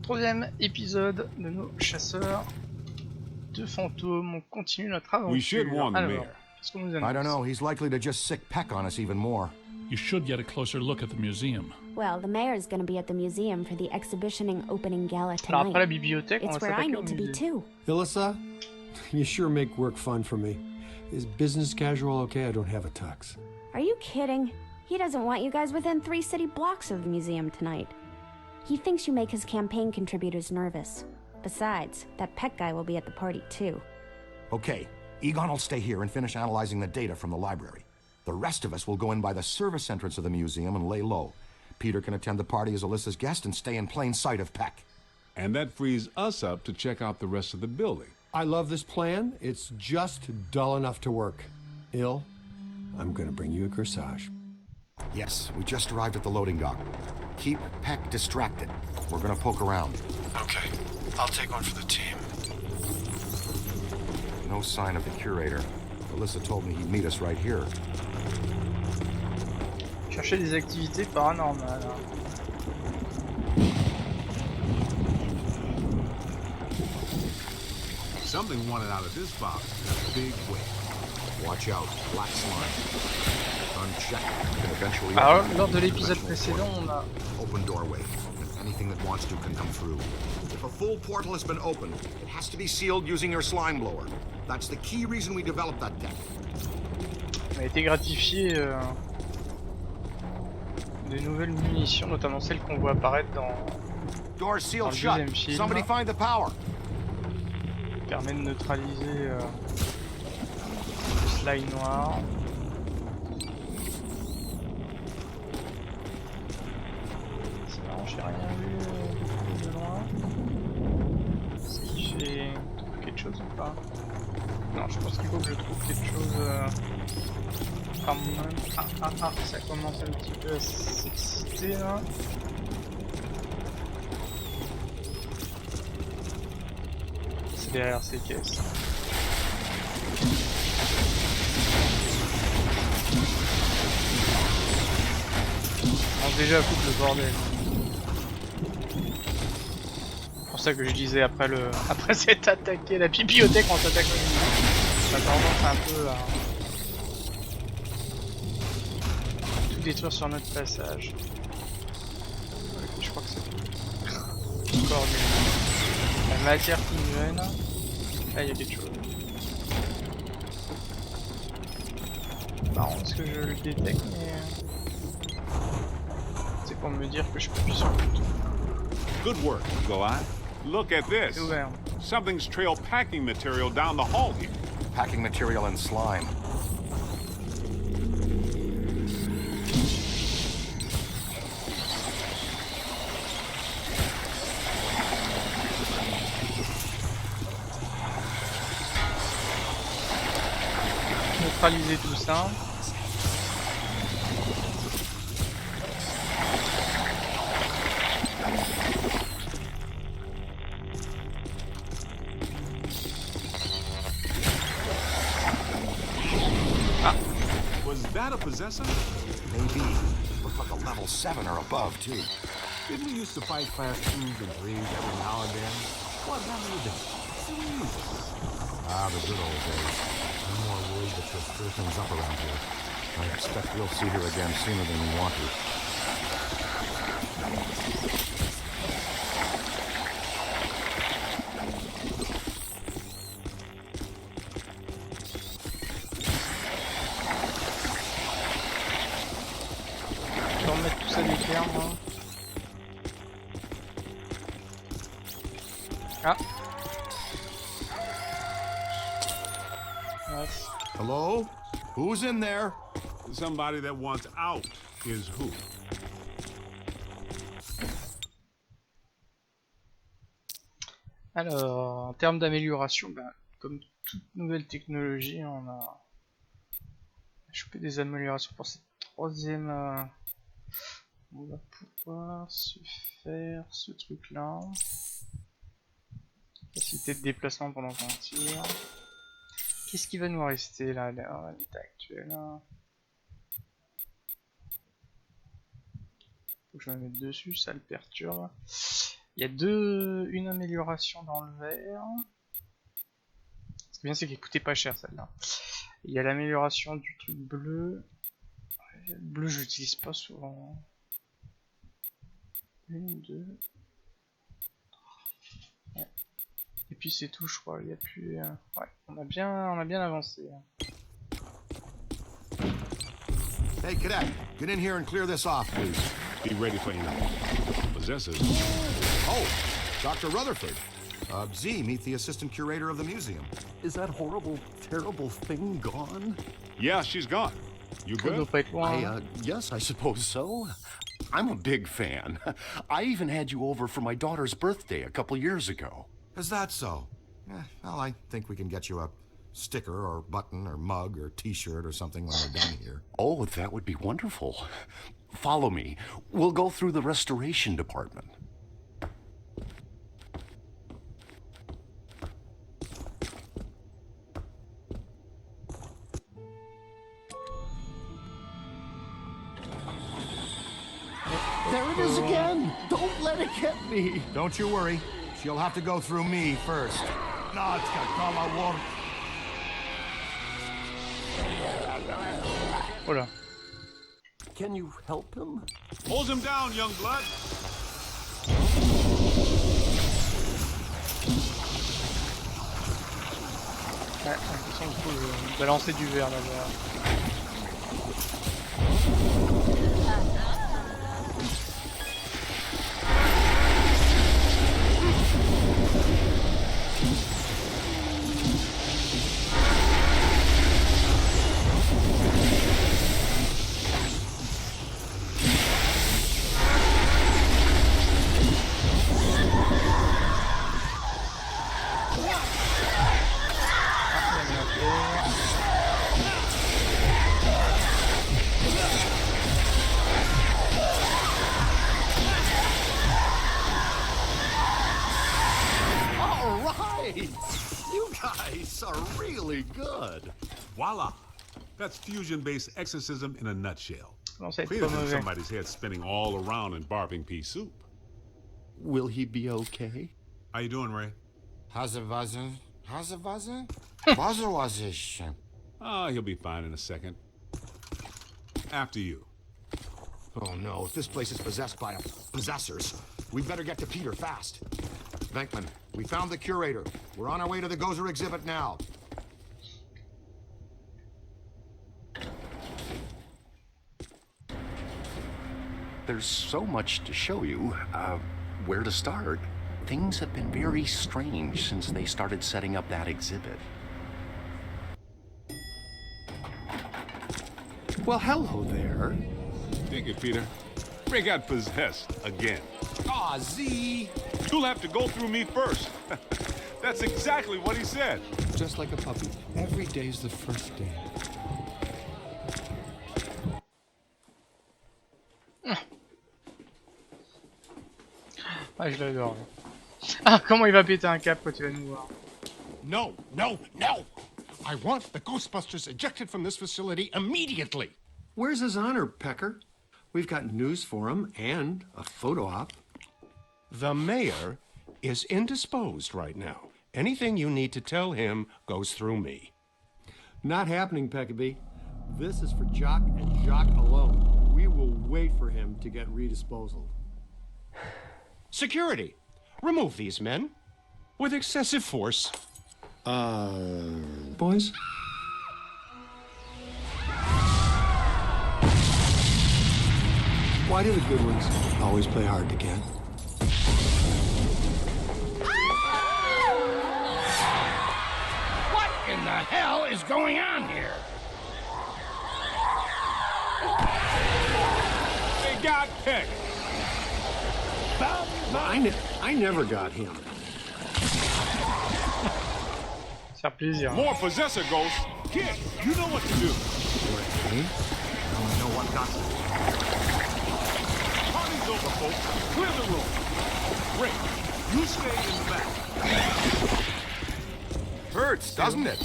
Troisième épisode de nos chasseurs de fantômes. On continue notre aventure. We should warn the Alors, mayor. qu'est-ce qu'on nous I don't annonce? know, he's likely to just sick peck on us even more. You should get a closer look at the museum. Well, the mayor's gonna be at the museum for the exhibitioning opening gala Alors après la tonight. bibliothèque, on va It's where I s'attaquer au need to be musée. too. Alyssa, you sure make work fun for me. Is business casual okay? I don't have a tux. Are you kidding? He doesn't want you guys within 3 city blocks of the museum tonight. He thinks you make his campaign contributors nervous. Besides, that Peck guy will be at the party too. Okay, Egon will stay here and finish analyzing the data from the library. The rest of us will go in by the service entrance of the museum and lay low. Peter can attend the party as Alyssa's guest and stay in plain sight of Peck. And that frees us up to check out the rest of the building. I love this plan. It's just dull enough to work. Ill, I'm gonna bring you a corsage. Yes, we just arrived at the loading dock. Keep Peck distracted. We're gonna poke around. Okay, I'll take one for the team. No sign of the curator. Alyssa told me he'd meet us right here. Chercher des activités paranormales. Something wanted out of this box in a big way. Watch out, black slime. Unchecked. Can eventually Alors, open lors de the l'épisode dimensional précédent, portal. on a... Open doorway. Anything that wants to can come through. If a full portal has been opened, it has to be sealed using your slime blower. That's the key reason we developed that deck. On a été gratifié des nouvelles munitions, notamment celles qu'on voit apparaître dans... Door Dans sealed le shut. deuxième film. Somebody find the power. qui permet de neutraliser le slime noir. C'est marrant, j'ai rien vu de loin. Est-ce qu'il fait quelque chose ou pas? Non, je pense qu'il faut que je trouve quelque chose quand même. Ça commence un petit peu à s'exciter là. C'est derrière ces caisses. On commence déjà à foutre le bordel. C'est pour ça que je disais après s'être attaqué la bibliothèque, on s'attaque au musée. On a tendance un peu à tout détruire sur notre passage. Je crois que c'est encore la matière qui me gêne. Là il y a quelque chose. Marrant parce que je le détecte mais c'est pour me dire que je peux appuyer sur le bouton. Good work, Eagle Eye. Look at this. C'est ouvert. Something's trailed packing material down the hall here. Packing material and slime. Neutraliser tout ça. Was that a possessor? Maybe. Look like a level 7 or above, too. Didn't we used to fight class 2s and 3s every now and then? What happened to them? Ah, the good old days. I'm more worried that she'll stir things up around here. I expect we'll see her again sooner than we want to. Je vais remettre tout ça d'éclair moi. Ah. Ouais. Hello? Who's in there? Somebody that wants out is who? Alors, en termes d'amélioration, comme toute nouvelle technologie, on a chopé des améliorations pour cette troisième. On va pouvoir se faire ce truc là. Facilité de déplacement pendant qu'on tire. Qu'est-ce qui va nous rester là à l'état actuel là? Faut que je me mette dessus, ça le perturbe. Il y a une amélioration dans le vert. Ce qui est bien, c'est qu'elle coûtait pas cher celle-là. Il y a l'amélioration du truc bleu. Le bleu, je l'utilise pas souvent. 1, 2. Ouais. Et puis c'est tout, je crois. Il y a plus. Ouais, on a bien avancé. Hey, cadet, get in here and clear this off, please. Be ready for him. Possessors. Oh, Dr. Rutherford. Z, meet the assistant curator of the museum. Is that horrible, terrible thing gone? Yeah, she's gone. You Ça doit good? pas être loin. Yes, I suppose so. I'm a big fan. I even had you over for my daughter's birthday a couple years ago. Is that so? Well, I think we can get you a sticker or button or mug or t-shirt or something when we're done here. Oh, that would be wonderful. Follow me. We'll go through the restoration department. There it is again! Don't let it get me! Don't you worry. She'll have to go through me first. Oh là. Can you help him? Hold him down, young blood. Ouais, j'ai l'impression qu'il faut balancer du verre là-bas. You guys are really good. Voila. That's fusion-based exorcism in a nutshell. Commence à être Peter pas than mauvais. somebody's head spinning all around in barbing pea soup. Will he be okay? How you doing, Ray? Hazawaza? Ah, he'll be fine in a second. After you. Oh no, if this place is possessed by possessors, we better get to Peter fast. Venkman, we found the curator. We're on our way to the Gozer exhibit now. There's so much to show you. Where to start? Things have been very strange since they started setting up that exhibit. Well, hello there. Dig it, Peter. Ray got possessed again. Aw, Z! You'll have to go through me first. That's exactly what he said. Just like a puppy. Every day's the first day. Ah, je l'adore. Ah, comment il va péter un cap quand il va nous voir. No, no, no! I want the Ghostbusters ejected from this facility immediately! Where's his honor, Pecker? We've got news for him and a photo op. The mayor is indisposed right now. Anything you need to tell him goes through me. Not happening, Peckaby. This is for Jock and Jock alone. We will wait for him to get redisposal. Security! Remove these men. With excessive force. Boys? Why do the good ones always play hard to get? What in the hell is going on here? They got picked. I never got him. Ça fait plaisir. More possessor ghosts. Kid, you know what to do. Okay. Now I know what not to do. Party's over, folks. Clear the room. Ray, you stay in the back. Hurts, doesn't it?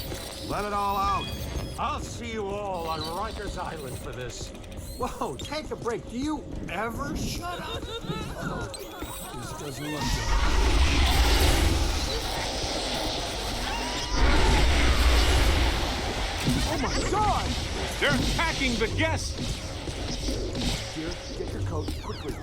Let it all out. I'll see you all on Rikers Island for this. Whoa, take a break. Do you ever shut up? This doesn't look good. Oh my God! They're attacking the guests! Here, get your coat, quickly.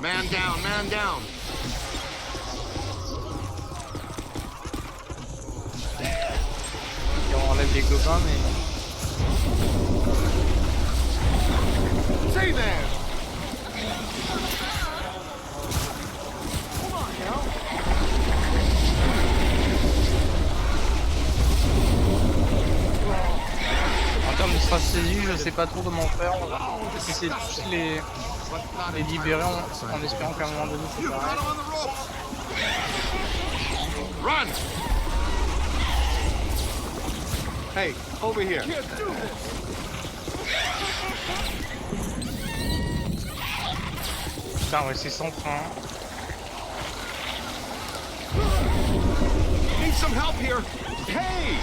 Man down, man down. Et on enlève les copains, mais... Stay there! En termes de stratégie, je sais pas trop comment faire. On va essayer de tous les libérer en espérant qu'à un moment donné c'est pareil. Run! Hey, over here. Putain, ouais, c'est sans frein. Need some help here. Hey!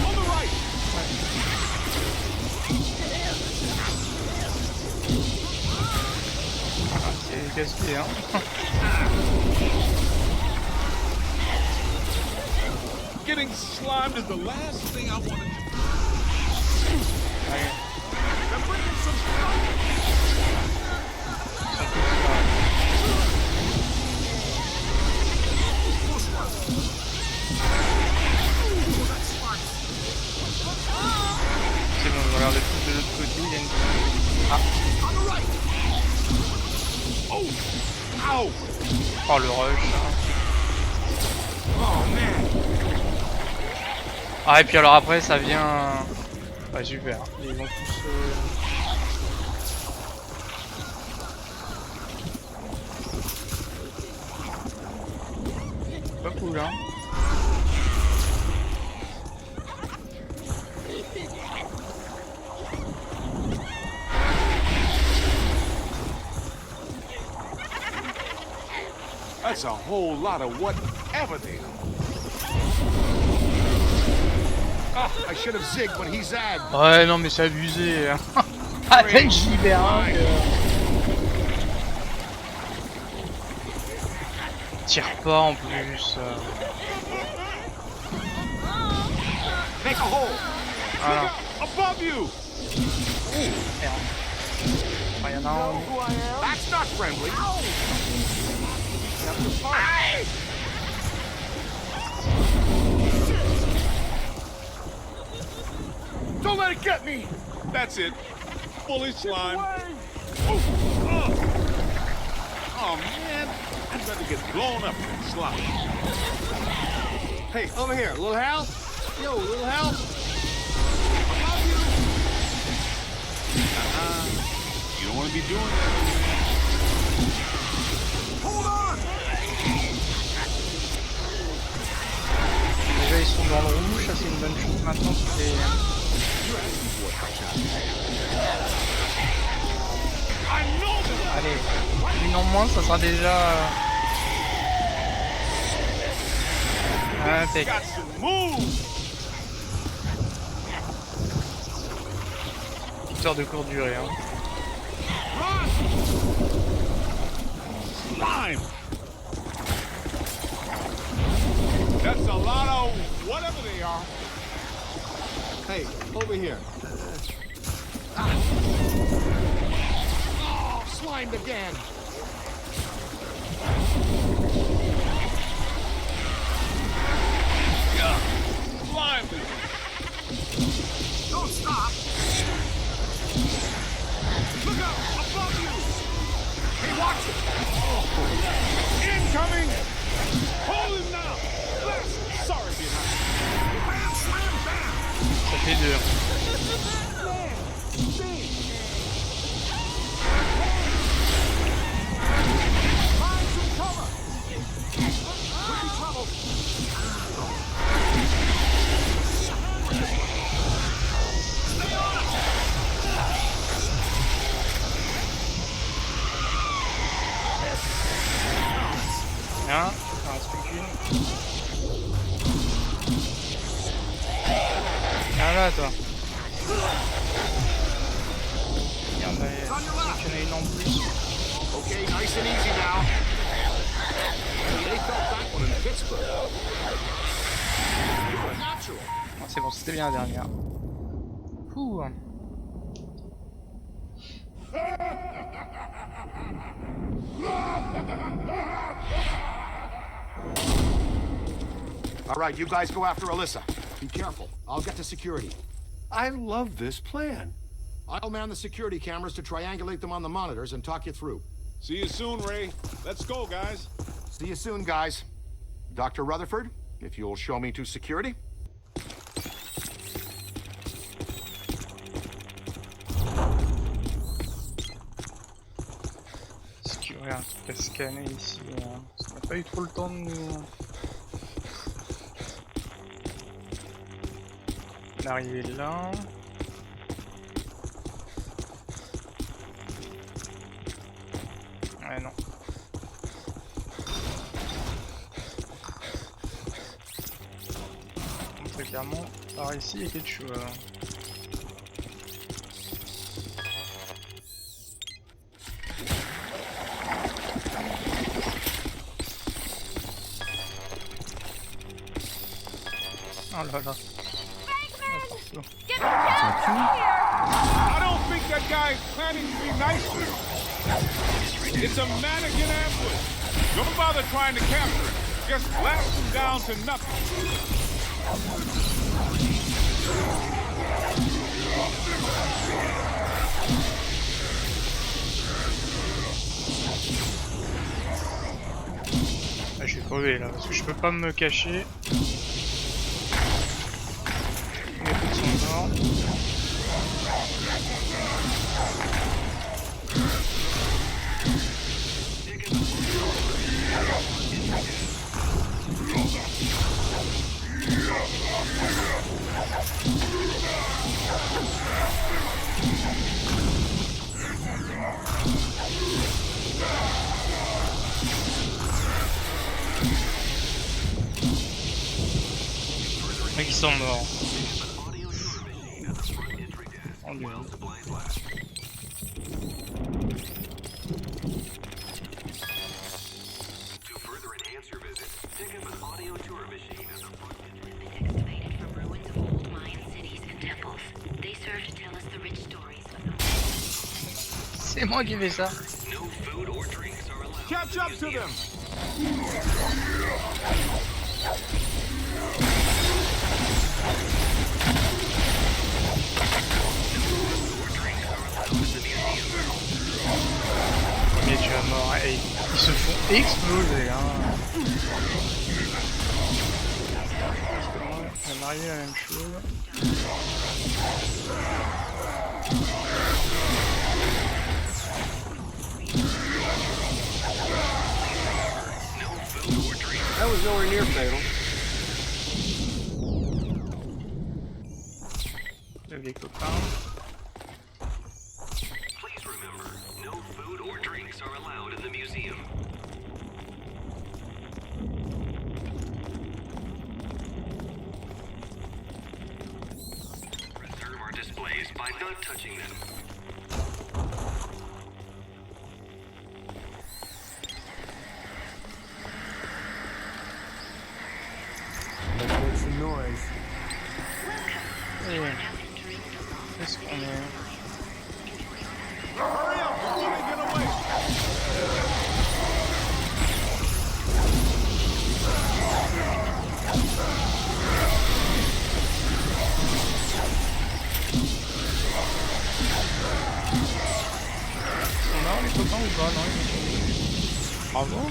On the right. C'est casse-pied, hein. Getting slimed is the last thing I wanted to do. Allez. They're bringing some C'est bon, je regarde le truc de l'autre côté, il y a une... Ah. Oh, le rush. Ah, et puis alors après, ça vient... Ouais, super. Ils vont tous... Pas cool, hein. That's a whole lot of whatever they are. Ah, I should have zigged when he zagged. Ouais, non, mais c'est abusé. À peine j'y libère un que... Tire pas en plus. Make a hole. Voilà. Above you. Merde. Oh, y'en a un. That's not friendly. Don't let it get me. That's it. Fully slime. Oh man, I'd rather get blown up than slime. Hey, over here, little Hal. Yo, little Hal. Above you. You don't want to be doing that. Hold on. Déjà ils sont dans le rouge, ça c'est une bonne chose maintenant. Allez, une en moins, ça sera déjà... Impec. Victoire de courte durée, hein. Slime. That's a lot of whatever they are. Hey, over here. Oh, slimed again. Yeah. Slime. Don't stop. Look out! Above you! Hey, watch it! Incoming! Hold him now! Blast! Sorry, behind. Bam, slam, bam! Ça fait dur. Find some cover! We're in trouble! Stay on it! Ah là, toi. Regarde, il y en a une en plus. Okay, nice and easy now. They felt that one in Pittsburgh. You're natural. Ah, c'est bon, c'était bien la dernière. Ouh. All right, you guys go after Alyssa. Be careful. I'll get to security. I love this plan. I'll man the security cameras to triangulate them on the monitors and talk you through. See you soon, Ray. Let's go, guys. See you soon, guys. Dr. Rutherford, if you'll show me to security. Est-ce qu'il y aurait un truc à scanner ici? On n'a pas eu trop le temps de nous... d'arriver là. Ouais, non. Très clairement, par ici il y a quelque chose. Oh là là. I don't think that guy is planning to be nice to you. It's a mannequin ambush. Don't bother trying to capture it. Just blast him down to nothing. Ah, je suis crevé là parce que je peux pas me cacher. Mes coups sont morts. Les mecs ils sont morts. Oh merde. C'est moi qui fais ça. Catch up to them. Mais tu vas mort, hey, ils se font exploser hein. On a marié la même chose. That was nowhere near fatal. Le vieil copain. Please remember, no food or drinks are allowed in the museum. Preserve our displays by not touching them. Let's make some noise. Et... Qu'est-ce qu'on est? Hurry up before they get away. Ils sont morts les copains ou pas? Non, ils sont... Bravo.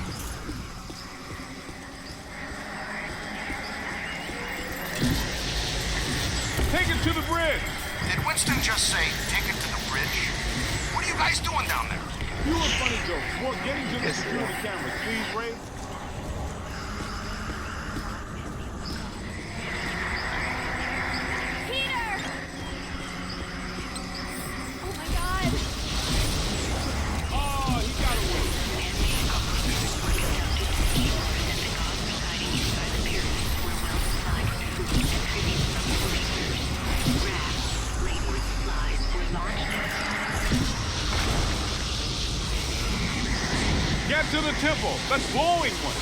Take it to the bridge. Did Winston just say, take it to the bridge? What are you guys doing down there? Fewer funny jokes. More getting to the security cameras, please, Ray. Peter! Oh my god! Oh, he got away. Get to the temple, the glowing one.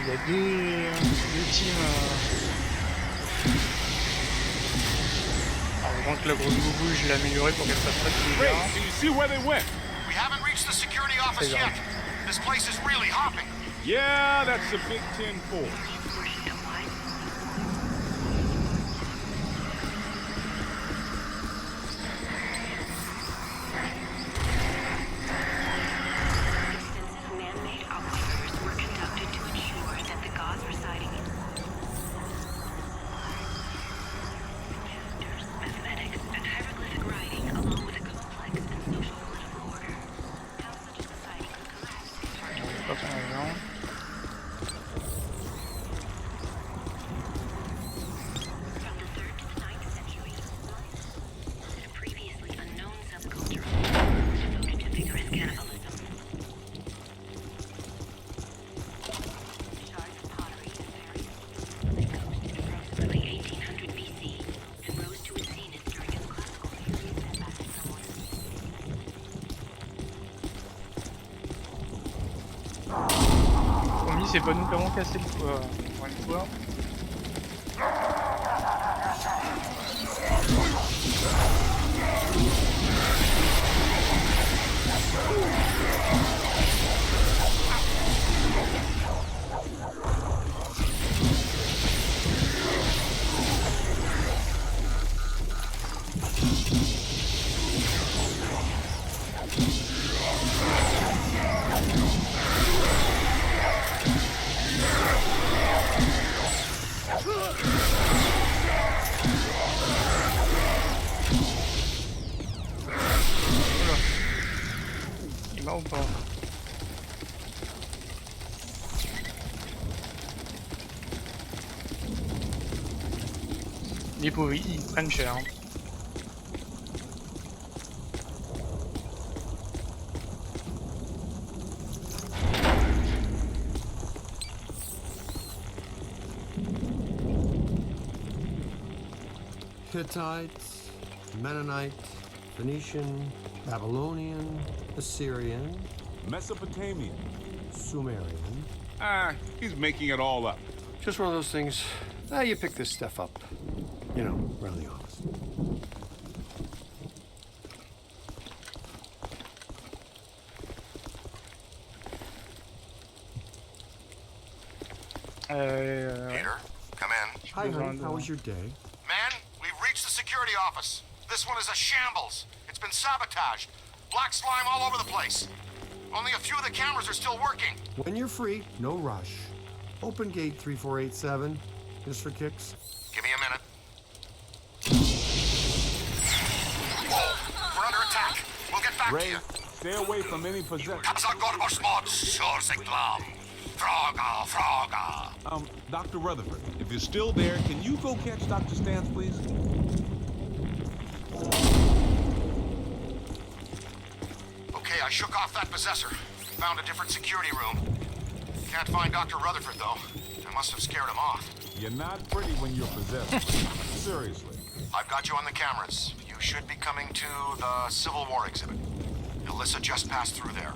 Il y a deux teams. Alors, donc la grosse boubou, je l'ai améliorée pour qu'elle fasse pas de Ray, dégâts. can you see where they went? We haven't reached the security office Très bien. yet. This place is really hopping. Yeah, that's the Big 10-4. Man-made operators were conducted to ensure that the gods residing in characters, mathematics, and hieroglyphic writing, along with a complex and social political order. How such a society could collapse is hard to Pas ton avion. From the 3rd to the 9th century, a previously unknown subculture devoted to vigorous cannibalism. Shards of pottery and various coasted approximately 1800 BC and rose to its zenith during its classical period set back somewhat. Promis, c'est pas nous qui avons cassé le toit. Pour une fois. Il est mort ou pas? Les pauvres, ils prennent cher. Hein. Hittites, Mennonite, Phoenician, Babylonian, Assyrian, Mesopotamian. Sumerian. Ah, he's making it all up. Just one of those things. You pick this stuff up, you know, around the office. Peter, come in. Hi, honey. How was your day? Man, we've reached the security office. This one is a shambles. It's been sabotaged. Black slime all over the place. Only a few of the cameras are still working. When you're free, no rush. Open gate 3487, just for kicks. Give me a minute. Whoa, we're under attack. We'll get back to Ray, you. stay away from any possession. Dr. Rutherford, if you're still there, can you go catch Dr. Stantz, please? Okay, I shook off that possessor. Found a different security room. Can't find Dr. Rutherford, though. I must have scared him off. You're not pretty when you're possessed. Seriously. I've got you on the cameras. You should be coming to the Civil War exhibit. Alyssa just passed through there.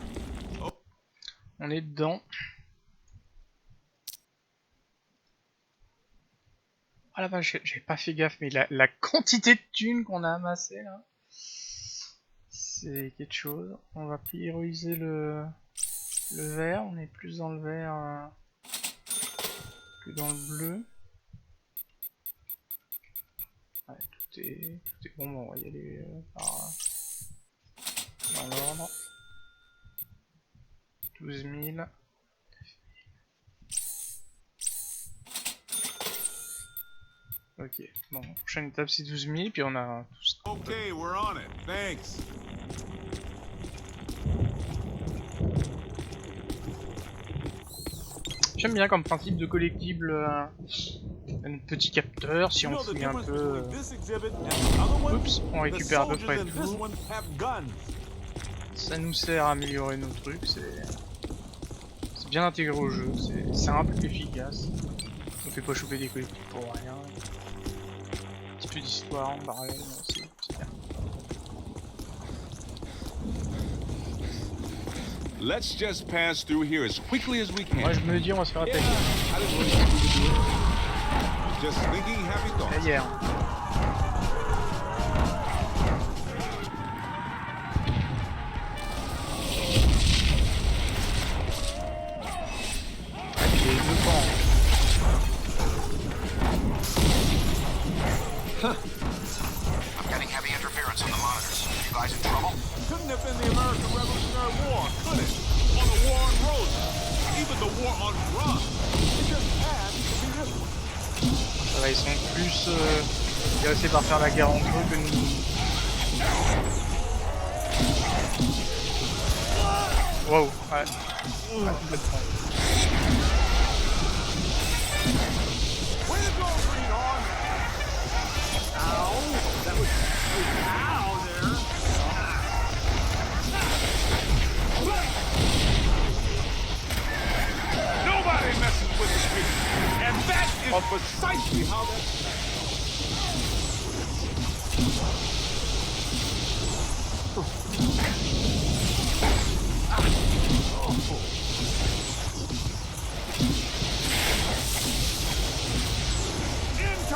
On est dedans. Ah la vache, j'ai pas fait gaffe, mais la quantité de thunes qu'on a amassé là, c'est quelque chose. On va prioriser le vert, on est plus dans le vert que dans le bleu. Ouais, tout est bon, on va y aller dans l'ordre. 12 000. Ok, bon, prochaine étape c'est 12 000, puis on a tout ça. Okay, we're on it. Thanks. J'aime bien comme principe de collectible un petit capteur, si on fouille un peu. Oups, on récupère à peu près tout. Ça nous sert à améliorer nos trucs, c'est bien intégré au jeu, c'est simple, efficace. On fait pas choper des collectibles pour rien. Un petit peu d'histoire en parallèle, c'est bien. Let's just pass through here as quickly as we can. Moi je me dis on va se faire attaquer. Just thinking happy thoughts. C'est hier. J'ai deux camps. I'm getting heavy interference on the monitors. You guys in trouble? Couldn't have been the American Revolutionary War, could it? Or the war on roses, even the war on drugs. It just had to be this one. Ça va, ils sont plus intéressés par faire la guerre entre eux que nous. Wow, ouais. Complètement. Way to go, Greenhorn! Ow! That was ow there. Nobody messes with the street, and that is precisely how that.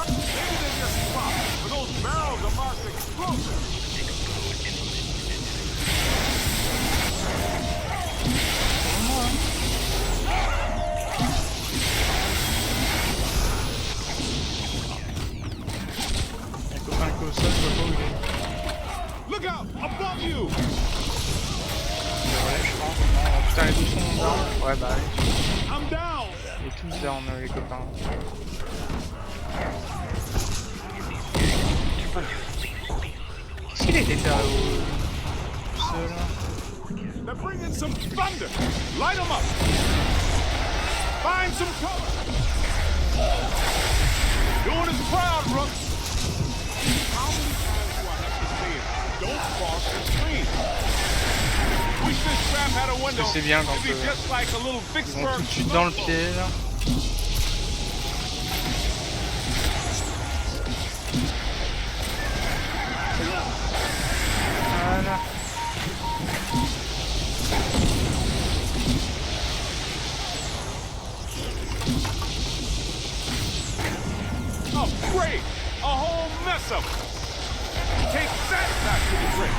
Maybe they just stopped, but those barrels are marked explosives. Look out! Above you! Putain, les deux sont down. Ouais, bah oui. I'm down! Et tous down, les copains. Qu'est-ce qu'il était là-haut? Tout seul. They're bringing some thunder! Light them up! Find some cover! Doing his proud, Rook! How many times do I have to say it? Don't cross the stream! Wish this trap had a window. C'est bien quand It'd be just like a little ils vont tout Vicksburg de suite dans le piège. Voilà. Oh, great! A whole mess of them! Take that back to the bridge!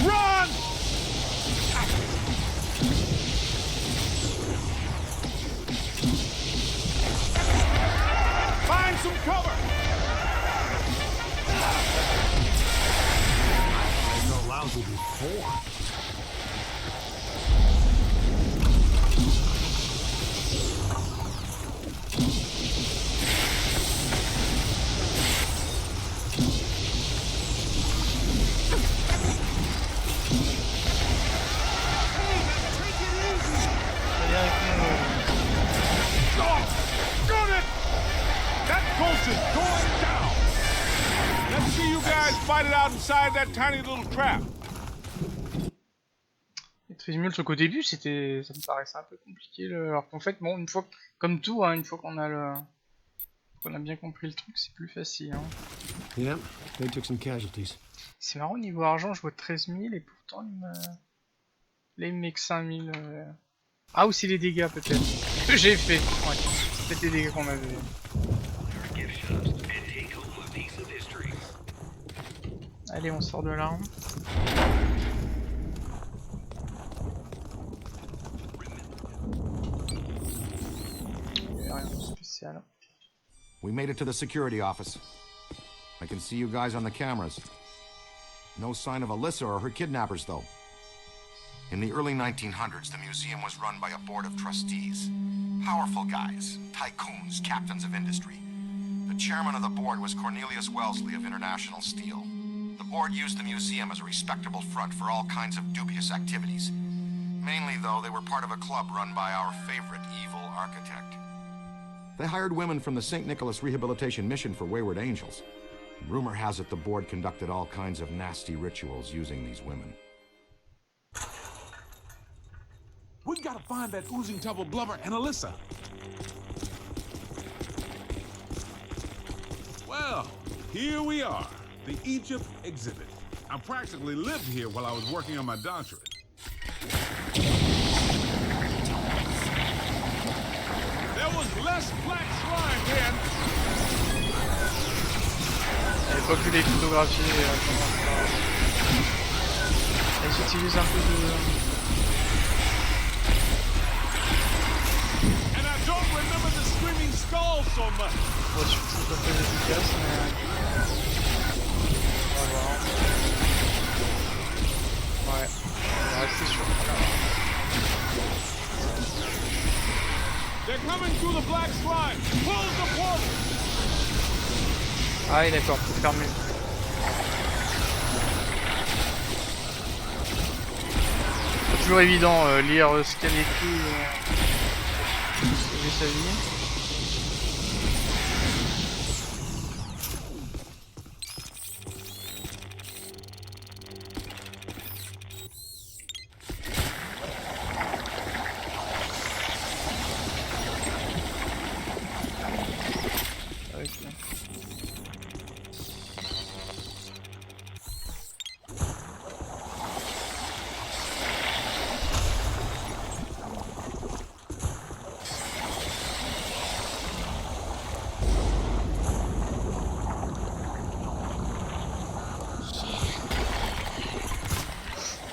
Run! Find some cover! I know lousy before. Fight it out inside that tiny little trap. Les 13 multes qu'au début, ça me paraissait un peu compliqué. Alors qu'en fait, bon, une fois, comme tout, hein, une fois qu'on a bien compris le truc, c'est plus facile. Hein. Yeah, they took some casualties. C'est marrant, niveau argent, je vois 13 000 et pourtant là, il me met que 5 000. Ah, aussi les dégâts peut-être. Que j'ai fait. Ouais, peut-être les dégâts qu'on avait. Allez, on sort de là. Rien de spécial. We made it to the security office. I can see you guys on the cameras. No sign of Alyssa or her kidnappers, though. In the early 1900s, the museum was run by a board of trustees. Powerful guys, tycoons, captains of industry. The chairman of the board was Cornelius Wellesley of International Steel. The board used the museum as a respectable front for all kinds of dubious activities. Mainly, though, they were part of a club run by our favorite evil architect. They hired women from the St. Nicholas Rehabilitation Mission for Wayward Angels. Rumor has it the board conducted all kinds of nasty rituals using these women. We gotta find that oozing tub of blubber and Alyssa. Well, here we are, the Egypt exhibit. I practically lived here while I was working on my doctorate. There was less black slime then. À l'époque où les photographies elles utilisent un peu de... And I don't remember the screaming skull so much. Bon, c'est pas très efficace, mais... on va voir. Ouais, on va rester sur là. They're coming through the black slime. Close the portal. Ah, d'accord, faut fermer. C'est toujours évident, lire ce qu'elle écrit, sauver sa vie.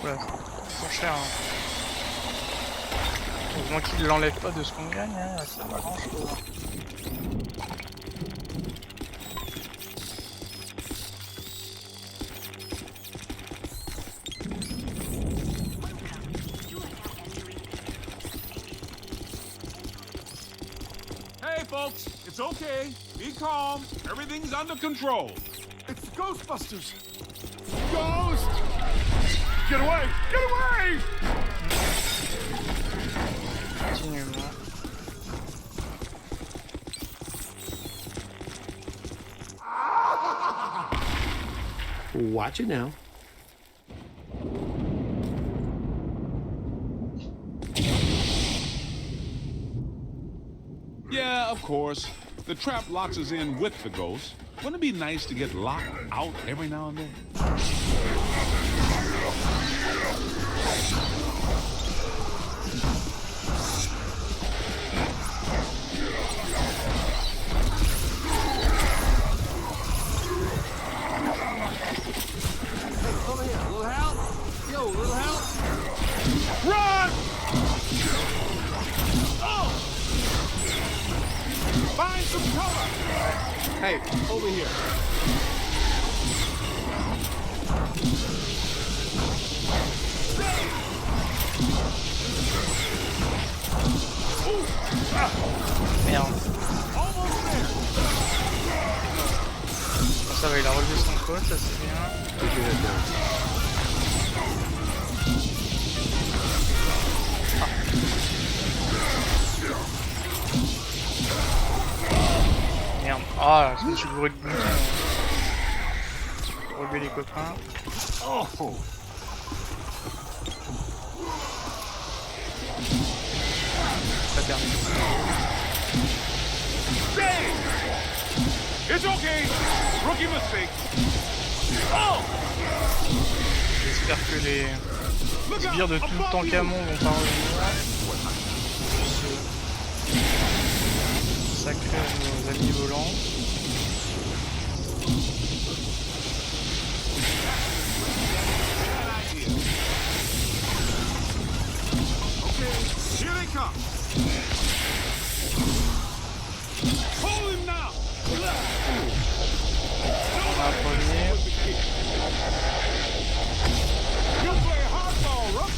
Voilà, c'est trop cher. Hein. Heureusement qu'il l'enlève pas de ce qu'on gagne, hein, c'est pas grand chose. Hey folks, it's okay. Be calm. Everything's under control. It's the Ghostbusters! Ghost! Get away! Get away! Continuellement. Watch it now. Yeah, of course. The trap locks us in with the ghost. Wouldn't it be nice to get locked out every now and then? Hey, over here. A little help? Yo, a little help? Run! Oh! Find some cover! Hey, over here. Merde. Ça va, il a relevé son code, ça c'est bien. Merde. Ah, je me suis bourré de bouton. Relever les copains. Oh! Ça termine. It's okay. Rookie mistake. Oh! J'espère que les sbires de tout le temps Camon vont pas revenir. Sacré nos amis volants. Okay, here they come. Hold him now. On a un premier. You play hardball, Rook.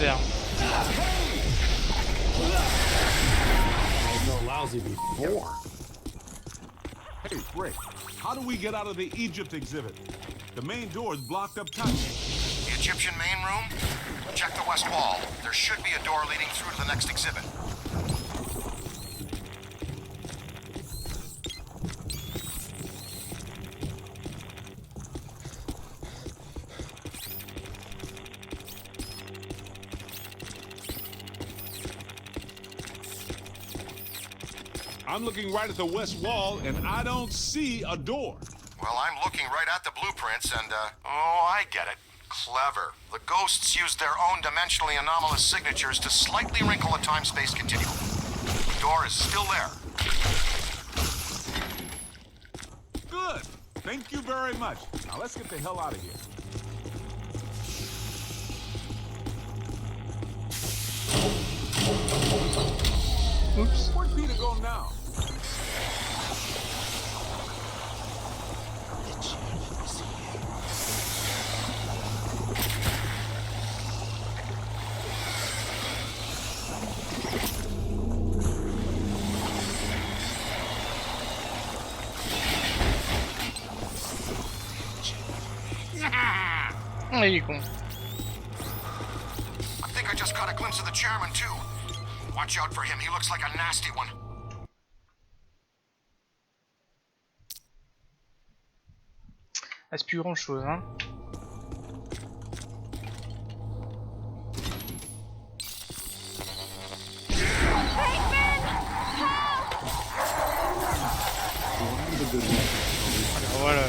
J'espère. No lousy before. Hey, Rick, how do we get out of the Egypt exhibit? The main door is blocked up tight. The Egyptian main room? Check the west wall. There should be a door leading through to the next exhibit. I'm looking right at the west wall, and I don't see a door. Well, I'm looking right at the blueprints and, oh, I get it. Clever. The ghosts used their own dimensionally anomalous signatures to slightly wrinkle a time-space continuum. The door is still there. Good. Thank you very much. Now let's get the hell out of here. Oops. Where'd Peter go now? Il est con. I think I just caught a glimpse of the chairman, too. Watch out for him. He looks like a nasty one. Reste plus grand chose, hein. Alors voilà.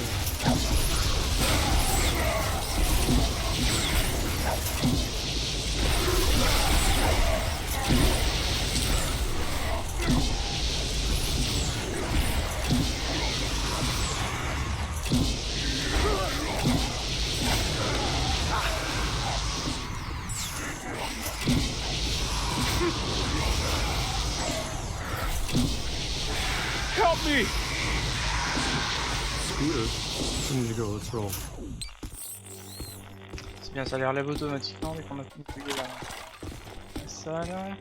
Help me! Scooter. We need to go. Let's roll. C'est bien, ça les relève automatiquement dès qu'on a fouillé la salle.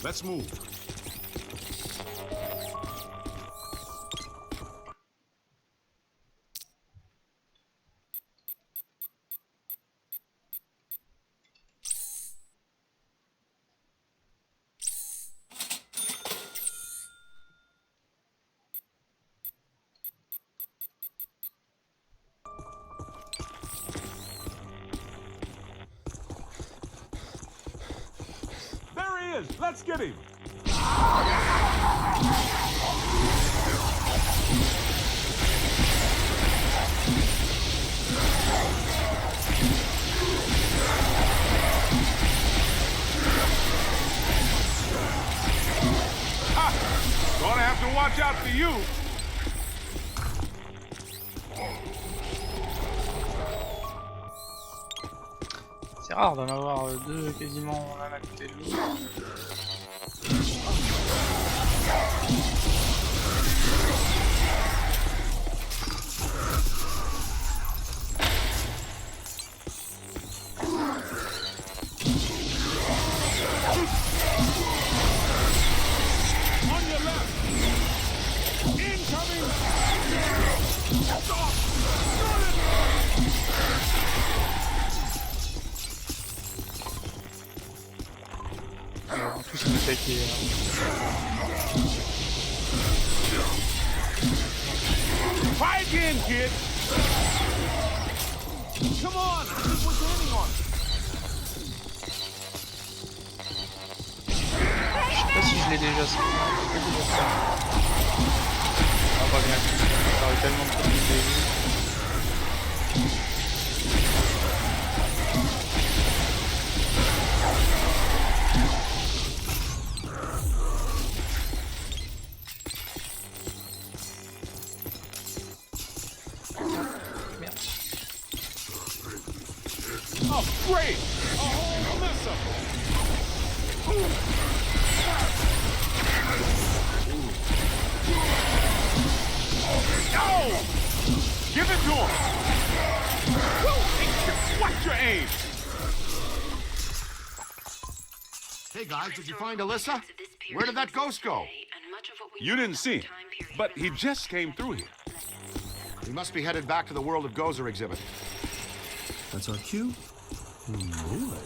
Let's move. There he is! Let's get him! Ha! Gonna have to watch out for you! C'est rare d'en avoir deux quasiment l'un à côté de l'autre. On your left! Incoming! Stop! Alors, tout ce qui est attaqué. Try again, kid! Come on! I think we're gaining on it. Je sais pas si je l'ai déjà ça. Ah, pas bien. Ça aurait tellement de trucs de Oh, great! A whole mess up! No! Give it to him! Watch your aim! Hey guys, did you find Alyssa? Where did that ghost go? You didn't see him, but he just came through here. He must be headed back to the World of Gozer exhibit. That's our cue? Really?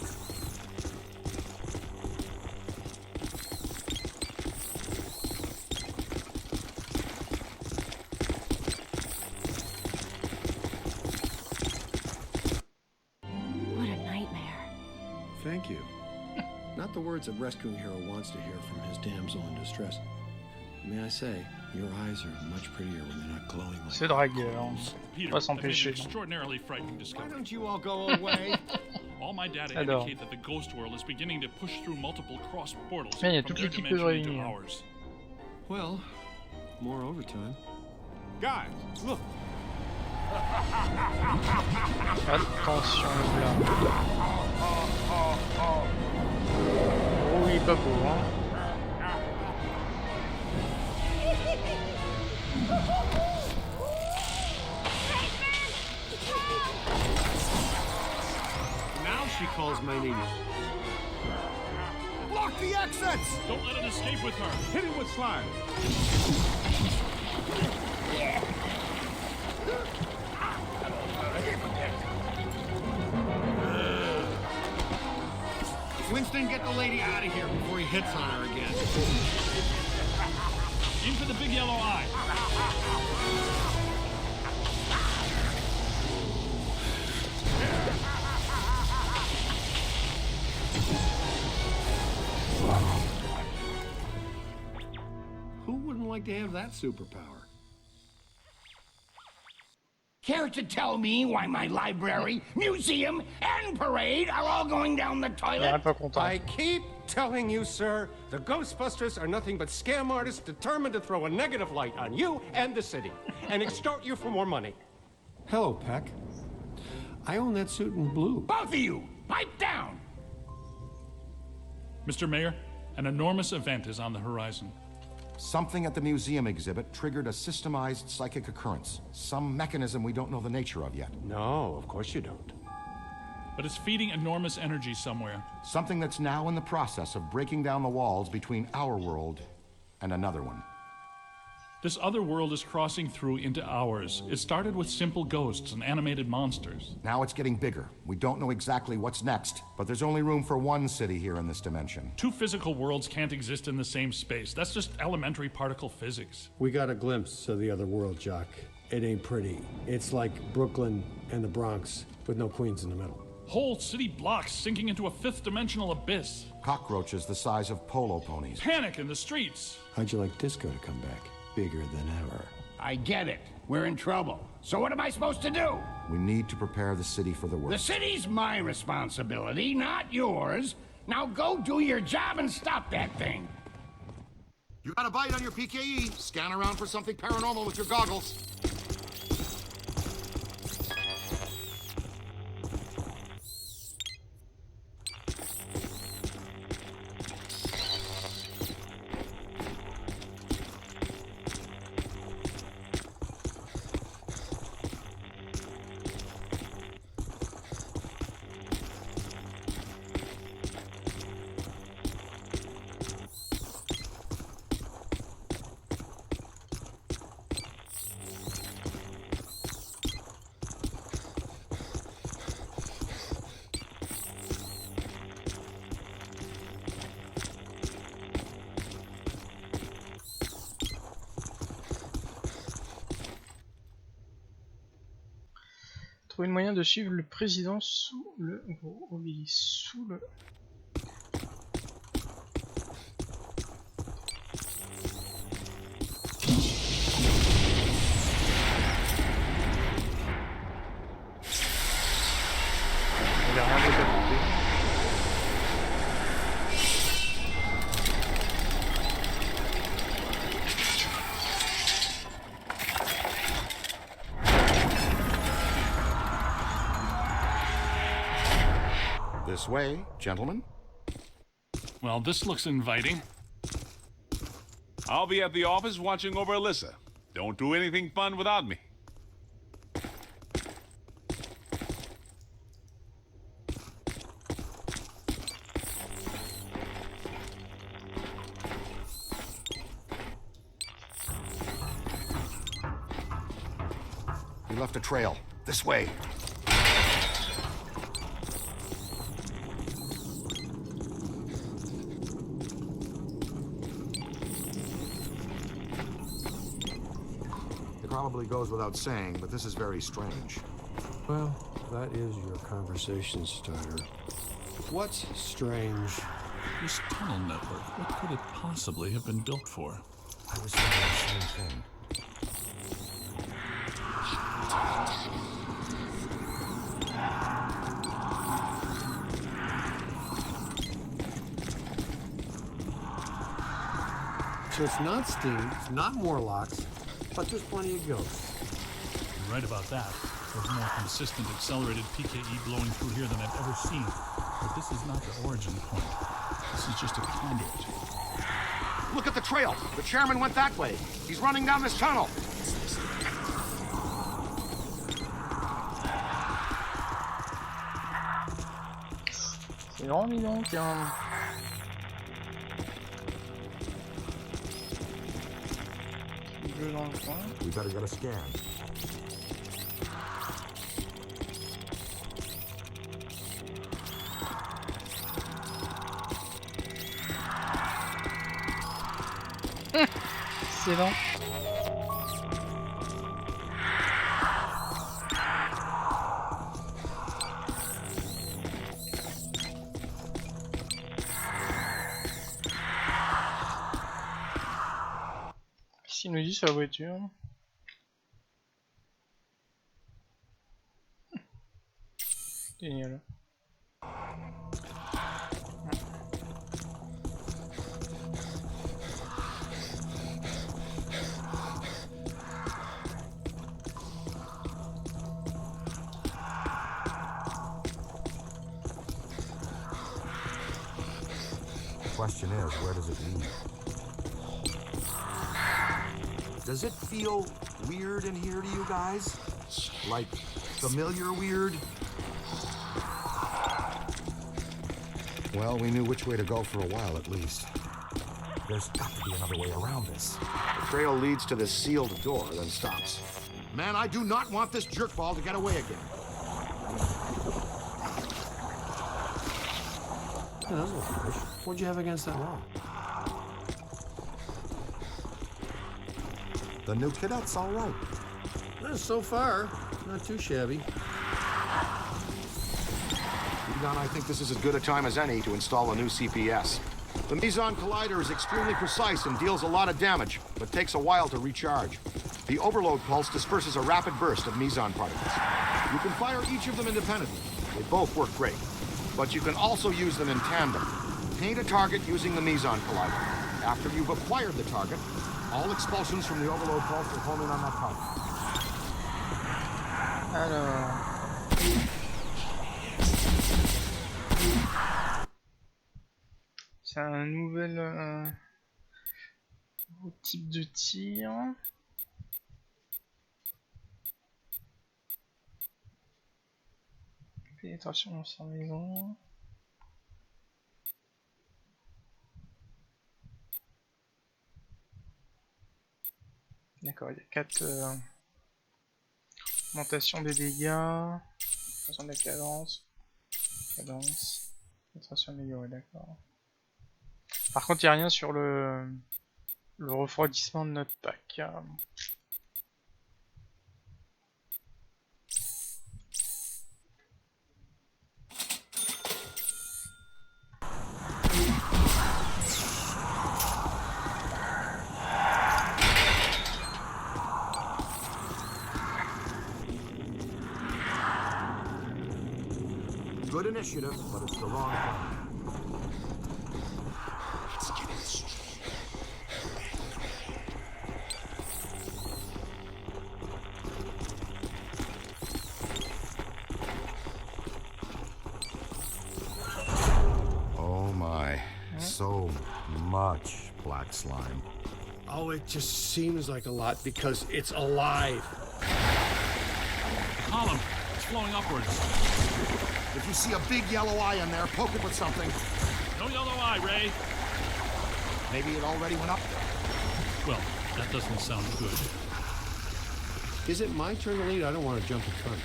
What a nightmare. Thank you. Not the words a rescuing hero wants to hear from his damsel in distress. May I say, your eyes are much prettier when they're not glowing like C'est dragueur. Peter, On va I've made an s'empêcher. extraordinarily frightening Why discovery. don't you all go away? All my data J'adore. indicate that the ghost world is beginning to push through multiple cross portals Mais il y a from toute their l'équipe qui peut se dimension into réunir. ours. Well, more overtime. Guys, look. Attention là. Oh il est pas beau hein. Now she calls my name. Block the exits! Don't let it escape with her. Hit him with slime. Winston, get the lady out of here before he hits on her again. Aim for the big yellow eye. Who wouldn't like to have that superpower? Care to tell me why my library, museum, and parade are all going down the Il est toilet? pas content. I keep telling you, sir, the Ghostbusters are nothing but scam artists determined to throw a negative light on you and the city and extort you for more money. Hello, Peck. I own that suit in blue. Both of you, pipe down! Mr. Mayor, an enormous event is on the horizon. Something at the museum exhibit triggered a systemized psychic occurrence. Some mechanism we don't know the nature of yet. No, of course you don't. But it's feeding enormous energy somewhere. Something that's now in the process of breaking down the walls between our world and another one. This other world is crossing through into ours. It started with simple ghosts and animated monsters. Now it's getting bigger. We don't know exactly what's next, but there's only room for one city here in this dimension. Two physical worlds can't exist in the same space. That's just elementary particle physics. We got a glimpse of the other world, Jock. It ain't pretty. It's like Brooklyn and the Bronx, with no Queens in the middle. Whole city blocks sinking into a fifth-dimensional abyss. Cockroaches the size of polo ponies. Panic in the streets. How'd you like disco to come back? Bigger than ever. I get it. We're in trouble. So what am I supposed to do? We need to prepare the city for the The worst. city's my responsibility, not yours. Now go do your job and stop that thing. You got a bite on your PKE. Scan around for something paranormal with your goggles. Trouver le moyen de suivre le président sous le sous le. Il y a rien d'autre à couper. This way, gentlemen. Well, this looks inviting. I'll be at the office watching over Alyssa. Don't do anything fun without me. We left a trail. This way. It probably goes without saying, but this is very strange. Well, that is your conversation starter. What's strange? This tunnel network, what could it possibly have been built for? I was thinking the same thing. So it's not steam, it's not Morlocks, but there's plenty of ghosts. You're right about that. There's more consistent accelerated PKE blowing through here than I've ever seen. But this is not the origin point. This is just a conduit. Look at the trail. The chairman went that way. He's running down this tunnel. C'est grand, dis donc, hein. Bleu dans le coin. We better get a scan. C'est lent. Qu'est-ce qu'il nous dit sur la voiture? Génial. The question is, where does it lead? Does it feel weird in here to you guys? Like familiar weird? Well, we knew which way to go for a while at least. There's got to be another way around this. The trail leads to this sealed door, then stops. Man, I do not want this jerkball to get away again. Yeah, that was harsh. What'd you have against that wall? The new cadet's all right. So far, not too shabby. Egon, I think this is as good a time as any to install a new CPS. The Meson Collider is extremely precise and deals a lot of damage, but takes a while to recharge. The overload pulse disperses a rapid burst of Meson particles. You can fire each of them independently. They both work great. But you can also use them in tandem. Paint a target using the Meson Collider. After you've acquired the target, all expulsions from the overload pulse will home in on that target. Alors... C'est un nouveau type de tir. Pénétration dans sa maison. D'accord, il y a 4 augmentation des dégâts, augmentation de la cadence, pénétration améliorée, d'accord. Par contre, il n'y a rien sur le refroidissement de notre pack. Good initiative, but it's the wrong one. Oh my, so much black slime. Oh, it just seems like a lot because it's alive. The column, it's flowing upwards. If you see a big yellow eye in there, poke it with something. No yellow eye, Ray. Maybe it already went up. Well, that doesn't sound good. Is it my turn to lead? I don't want to jump in front.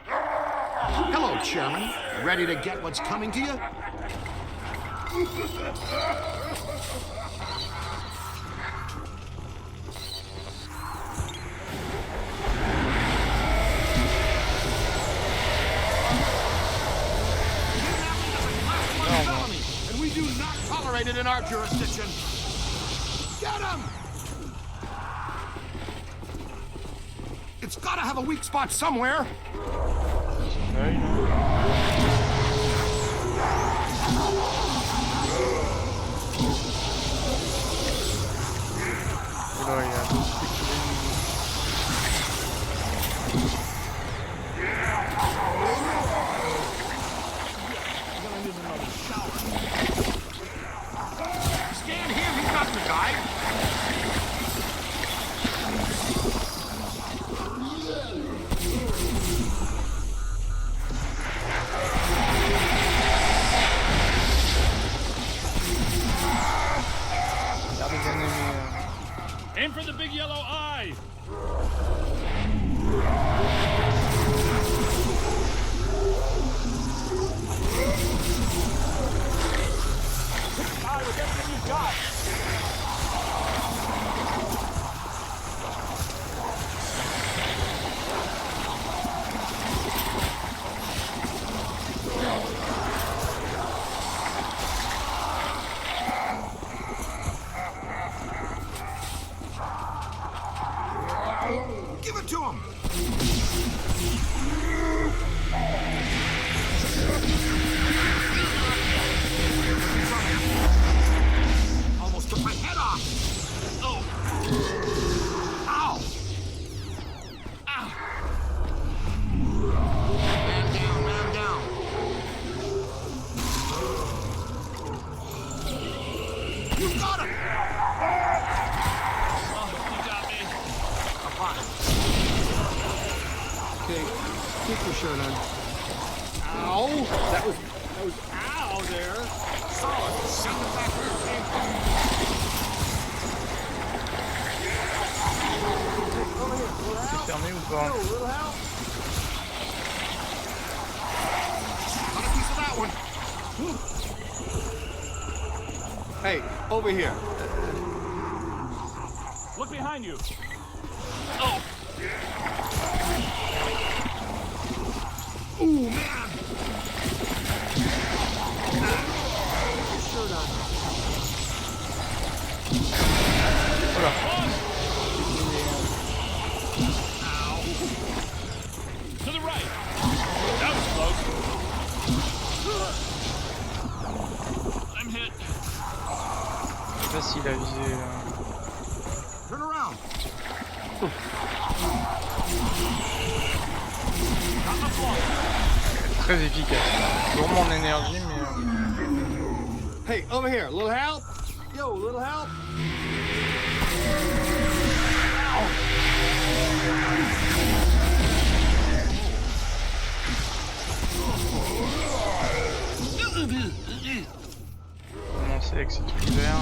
Hello, Chairman. Ready to get what's coming to you? And we do not tolerate it in our jurisdiction. Get him! It's gotta have a weak spot somewhere. Stand here, he's not the guy. Aim for the big yellow eye! With everything you've got. Give it to him! Almost took my head off! Oh! Ow! Ow! Man down, man down! You got him! Okay, keep your shirt on. Ow! That was ow there. Solid. Send it back where it came from. Fermé ou pas? Got a piece of that one. Hey, over here. Look behind you! Oh! Ooh, man! Shirt on. To the right! That was close. I'm hit. Je sais pas s'il a visé. Turn around. Très efficace. Gourmand en énergie, mais. Hey, over here. Little help? Yo, little help? Commencer avec cet univers.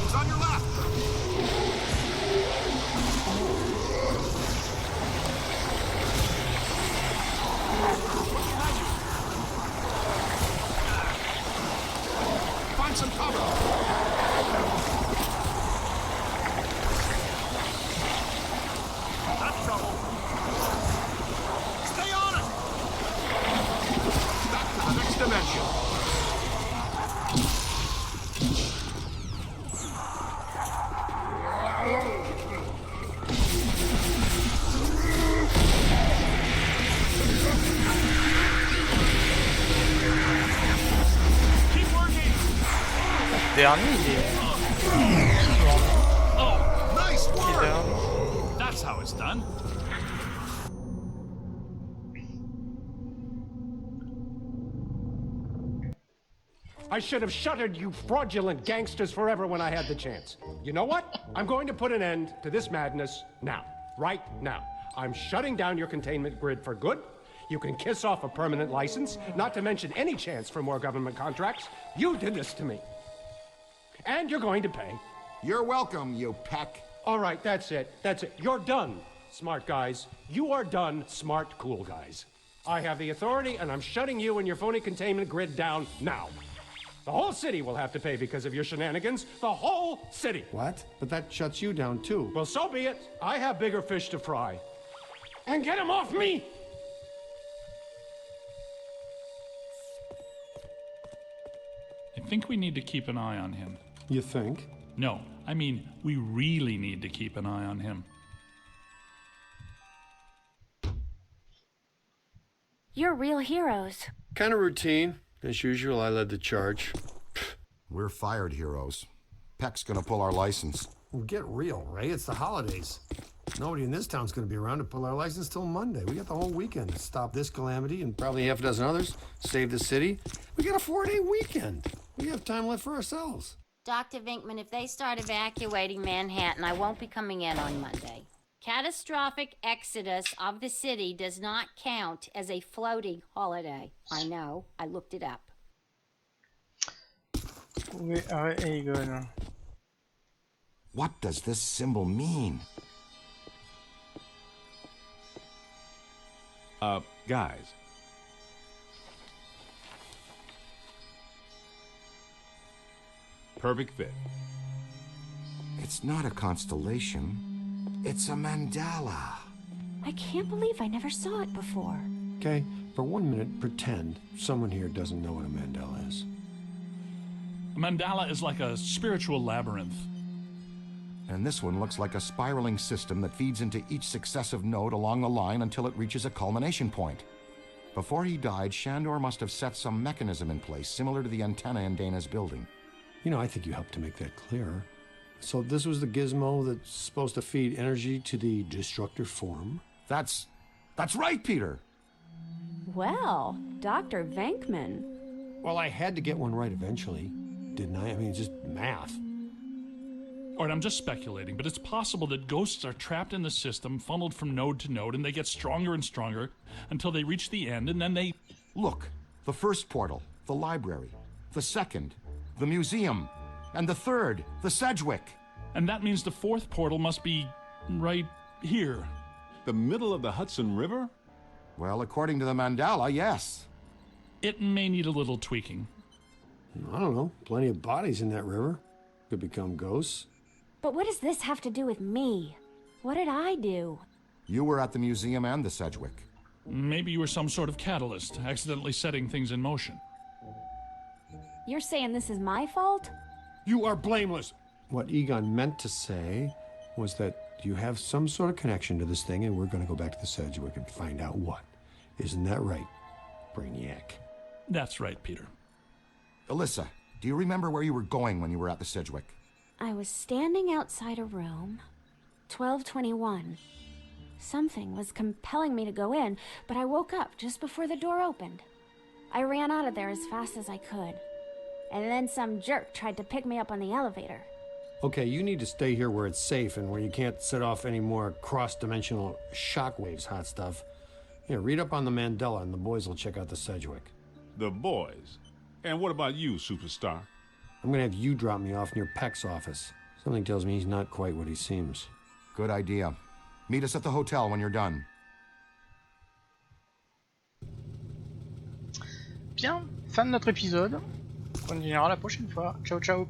It's on your left. Find some cover. That's trouble. Stay on it. Back to the next dimension. Dernier, il est. Oh, Nice Il est work. dernier. that's how it's done. I should have shuttered you fraudulent gangsters forever when I had the chance. You know what? I'm going to put an end to this madness now. Right now. I'm shutting down your containment grid for good. You can kiss off a permanent license, not to mention any chance for more government contracts. You did this to me. And you're going to pay. You're welcome, you peck. All right, that's it. That's it. You're done, smart guys. You are done, smart, cool guys. I have the authority, and I'm shutting you and your phony containment grid down now. The whole city will have to pay because of your shenanigans. The whole city. What? But that shuts you down, too. Well, so be it. I have bigger fish to fry. And get him off me! I think we need to keep an eye on him. You think? No, I mean, we really need to keep an eye on him. You're real heroes. Kind of routine. As usual, I led the charge. We're fired heroes. Peck's gonna pull our license. Well, get real, Ray. It's the holidays. Nobody in this town's gonna be around to pull our license till Monday. We got the whole weekend to stop this calamity and probably half a dozen others, save the city. We got a 4-day weekend. We have time left for ourselves. Dr. Vinkman, if they start evacuating Manhattan, I won't be coming in on Monday. Catastrophic exodus of the city does not count as a floating holiday. I know. I looked it up. What does this symbol mean? Guys. Perfect fit. It's not a constellation. It's a mandala. I can't believe I never saw it before. Okay, for 1 minute, pretend someone here doesn't know what a mandala is. A mandala is like a spiritual labyrinth. And this one looks like a spiraling system that feeds into each successive node along the line until it reaches a culmination point. Before he died, Shandor must have set some mechanism in place, similar to the antenna in Dana's building. You know, I think you helped to make that clearer. So this was the gizmo that's supposed to feed energy to the destructor form? That's right, Peter! Well, Dr. Venkman. Well, I had to get one right eventually, didn't I? I mean, it's just math. All right, I'm just speculating, but it's possible that ghosts are trapped in the system, funneled from node to node, and they get stronger and stronger until they reach the end, and then they... Look, the first portal, the library. The second, the museum. And the third, the Sedgwick. And that means the fourth portal must be right here. The middle of the Hudson River? Well, according to the mandala, yes. It may need a little tweaking. I don't know. Plenty of bodies in that river. Could become ghosts. But what does this have to do with me? What did I do? You were at the museum and the Sedgwick. Maybe you were some sort of catalyst, accidentally setting things in motion. You're saying this is my fault? You are blameless. What Egon meant to say was that you have some sort of connection to this thing, and we're going to go back to the Sedgwick and find out what. Isn't that right, Brainiac? That's right, Peter. Alyssa, do you remember where you were going when you were at the Sedgwick? I was standing outside a room, 1221. Something was compelling me to go in, but I woke up just before the door opened. I ran out of there as fast as I could. And then some jerk tried to pick me up on the elevator. Okay, you need to stay here where it's safe and where you can't set off any more cross-dimensional shockwaves, hot stuff. Here, read up on the Mandela and the boys will check out the Sedgwick. The boys? And what about you, superstar? I'm gonna have you drop me off near Peck's office. Something tells me he's not quite what he seems. Good idea. Meet us at the hotel when you're done. Bien, fin de notre épisode. On continuera la prochaine fois. Ciao, ciao.